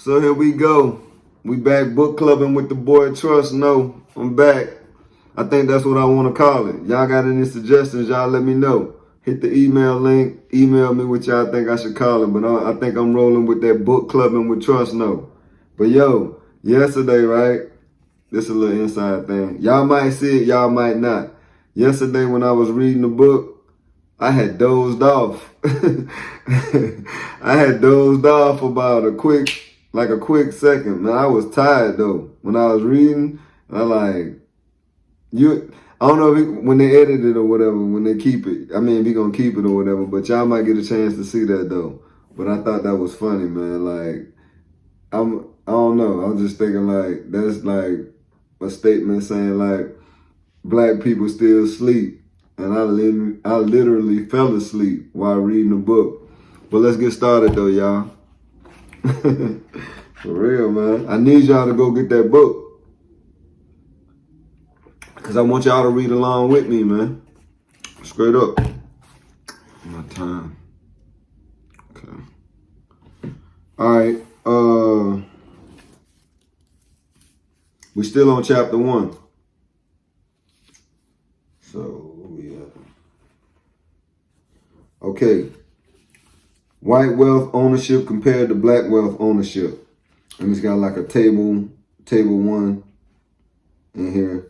So here we go. We back book clubbing with the boy Trusno. I'm back. I think that's what I want to call it. Y'all got any suggestions? Y'all let me know. Hit the email link. Email me what y'all think I should call it. But I think I'm rolling with that book clubbing with Trusno. But yo, yesterday, right? This is a little inside thing. Y'all might see it, y'all might not. Yesterday when I was reading the book, I had dozed off. I had dozed off about a quick second. Man, I was tired though. When I was reading, I don't know if when they edit it or whatever, when they keep it. I mean, if he gonna keep it or whatever, but y'all might get a chance to see that though. But I thought that was funny, man. Like, I don't know. I'm just thinking like, that's like a statement saying like, black people still sleep. And I literally fell asleep while reading the book. But let's get started though, y'all. For real, man. I need y'all to go get that book. Because I want y'all to read along with me, man. Straight up. My time. Okay. All right. We still on chapter 1. So, okay. White wealth ownership compared to black wealth ownership. And it's got like a table 1 in here.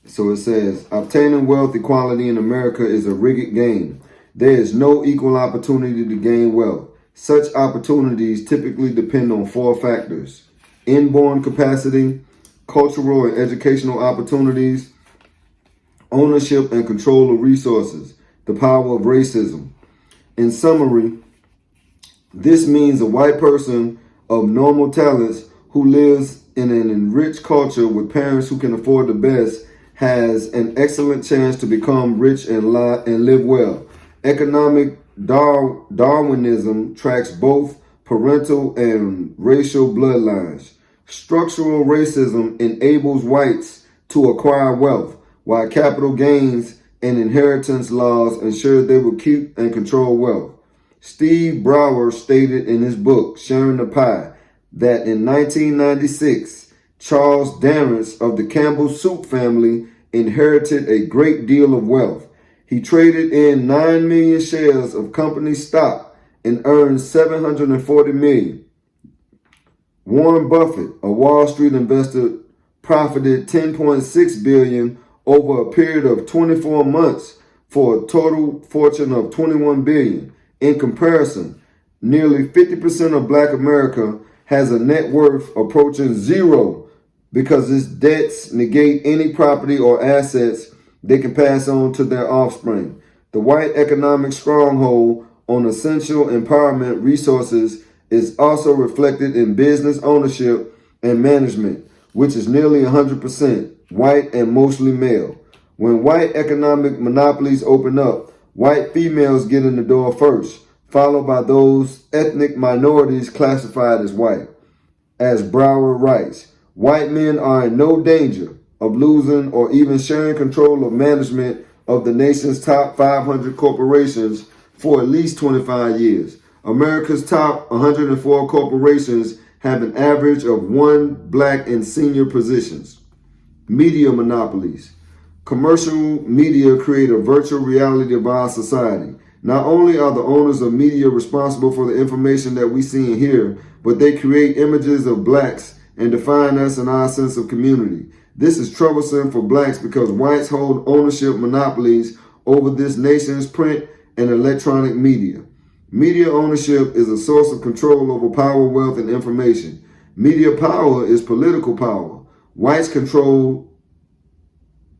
So it says, obtaining wealth equality in America is a rigged game. There is no equal opportunity to gain wealth. Such opportunities typically depend on 4 factors: inborn capacity, cultural and educational opportunities, ownership and control of resources, the power of racism. In summary, this means a white person of normal talents who lives in an enriched culture with parents who can afford the best has an excellent chance to become rich and live well. Economic Darwinism tracks both parental and racial bloodlines. Structural racism enables whites to acquire wealth, while capital gains and inheritance laws ensure they will keep and control wealth. Steve Brower stated in his book, Sharing the Pie, that in 1996, Charles Darrance of the Campbell Soup family inherited a great deal of wealth. He traded in 9 million shares of company stock and earned $740 million. Warren Buffett, a Wall Street investor, profited $10.6 billion over a period of 24 months for a total fortune of $21 billion. In comparison, nearly 50% of black America has a net worth approaching zero because its debts negate any property or assets they can pass on to their offspring. The white economic stronghold on essential empowerment resources is also reflected in business ownership and management, which is nearly 100% white and mostly male. When white economic monopolies open up, white females get in the door first, followed by those ethnic minorities classified as white. As Brower writes, white men are in no danger of losing or even sharing control of management of the nation's top 500 corporations for at least 25 years. America's top 104 corporations have an average of 1 black in senior positions. Media monopolies. Commercial media create a virtual reality of our society. Not only are the owners of media responsible for the information that we see and hear, but they create images of blacks and define us and our sense of community. This is troublesome for blacks because whites hold ownership monopolies over this nation's print and electronic media. Media ownership is a source of control over power, wealth, and information. Media power is political power. Whites control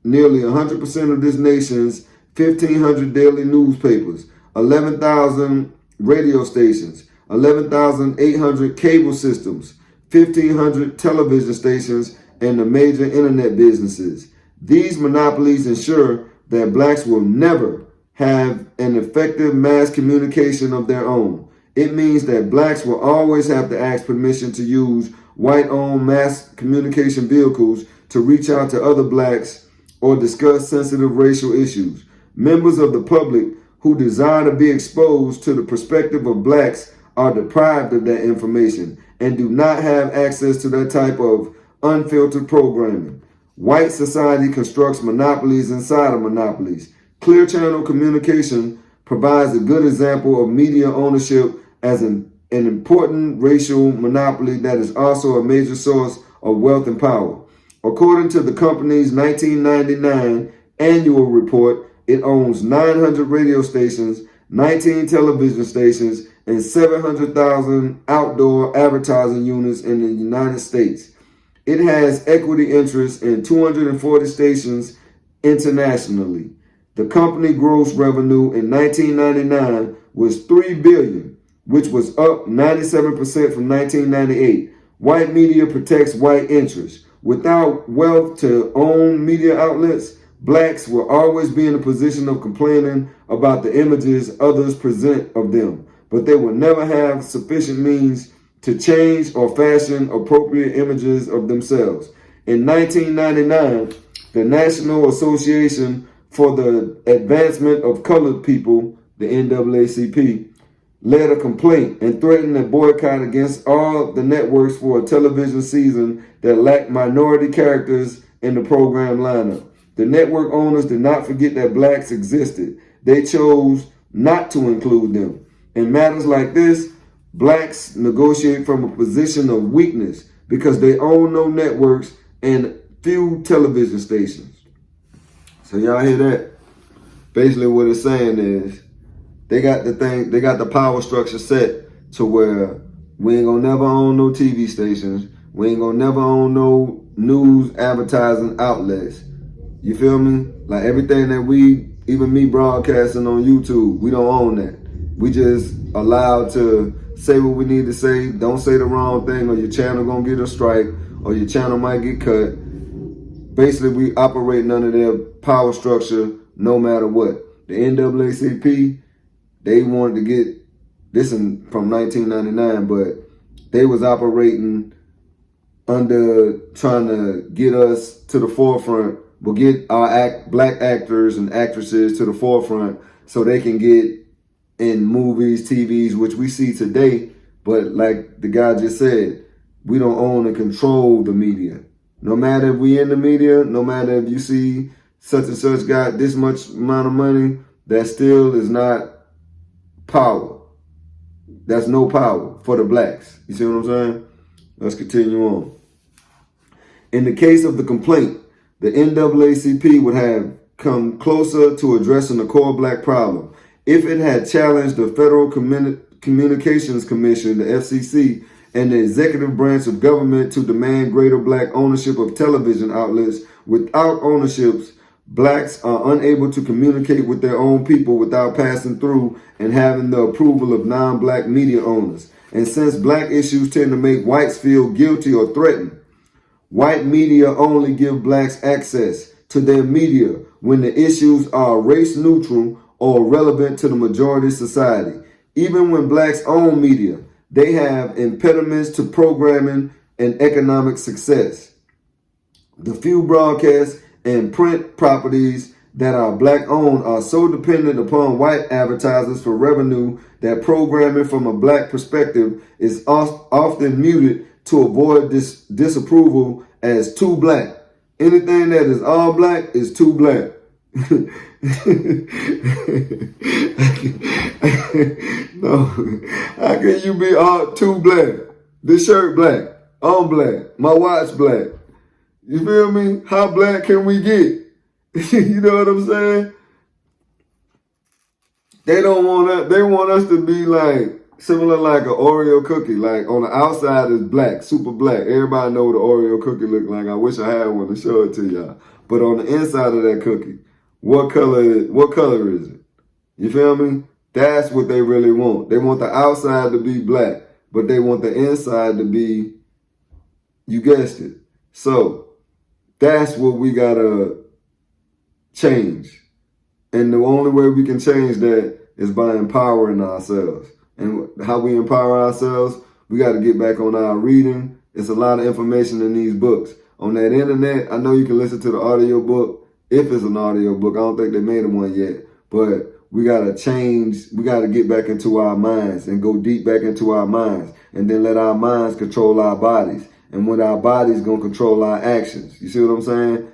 nearly 100% of this nation's 1,500 daily newspapers, 11,000 radio stations, 11,800 cable systems, 1,500 television stations, and the major internet businesses. These monopolies ensure that blacks will never have an effective mass communication of their own. It means that blacks will always have to ask permission to use white-owned mass communication vehicles to reach out to other blacks or discuss sensitive racial issues. Members of the public who desire to be exposed to the perspective of blacks are deprived of that information and do not have access to that type of unfiltered programming. White society constructs monopolies inside of monopolies. Clear channel communication provides a good example of media ownership as an important racial monopoly that is also a major source of wealth and power. According to the company's 1999 annual report, it owns 900 radio stations, 19 television stations, and 700,000 outdoor advertising units in the United States. It has equity interests in 240 stations internationally. The company gross revenue in 1999 was $3 billion, which was up 97% from 1998. White media protects white interests. Without wealth to own media outlets, blacks will always be in a position of complaining about the images others present of them, but they will never have sufficient means to change or fashion appropriate images of themselves. In 1999, the National Association for the Advancement of Colored People, the NAACP, led a complaint and threatened a boycott against all the networks for a television season that lacked minority characters in the program lineup. The network owners did not forget that blacks existed. They chose not to include them. In matters like this, blacks negotiate from a position of weakness because they own no networks and few television stations. So y'all hear that? Basically what it's saying is they got the power structure set to where we ain't gonna never own no TV stations. We ain't gonna never own no news advertising outlets. You feel me? Like everything that even me broadcasting on YouTube, we don't own that. We just allowed to say what we need to say. Don't say the wrong thing or your channel gonna get a strike or your channel might get cut. Basically, we operate under their power structure no matter what. The NAACP, they wanted to get this from 1999, but they was operating under trying to get us to the forefront, but get our black actors and actresses to the forefront so they can get in movies, TVs, which we see today. But like the guy just said, we don't own and control the media. No matter if we in the media, no matter if you see such and such got this much amount of money, that still is not power. That's no power for the blacks. You see what I'm saying? Let's continue on. In the case of the complaint, the NAACP would have come closer to addressing the core black problem if it had challenged the Federal Communications Commission, the FCC, and the executive branch of government to demand greater black ownership of television outlets. Without ownerships, blacks are unable to communicate with their own people without passing through and having the approval of non-black media owners. And since black issues tend to make whites feel guilty or threatened, white media only give blacks access to their media when the issues are race neutral or relevant to the majority society. Even when blacks own media, they have impediments to programming and economic success. The few broadcast and print properties that are black owned are so dependent upon white advertisers for revenue that programming from a black perspective is often muted to avoid this disapproval as too black. Anything that is all black is too black. No, how can you be all too black? This shirt black, I'm black, my watch black. You feel me? How black can we get? You know what I'm saying? They don't want us. They want us to be like similar like an Oreo cookie. Like on the outside is black, super black. Everybody know what an Oreo cookie look like. I wish I had one to show it to y'all. But on the inside of that cookie, what color is it? You feel me? That's what they really want. They want the outside to be black, but they want the inside to be, you guessed it. So that's what we gotta change. And the only way we can change that is by empowering ourselves. And how we empower ourselves, we got to get back on our reading. It's a lot of information in these books. On that internet, I know you can listen to the audio book, if it's an audio book. I don't think they made one yet. But we gotta change. We gotta get back into our minds and go deep back into our minds, and then let our minds control our bodies. And when our bodies gonna control our actions. You see what I'm saying?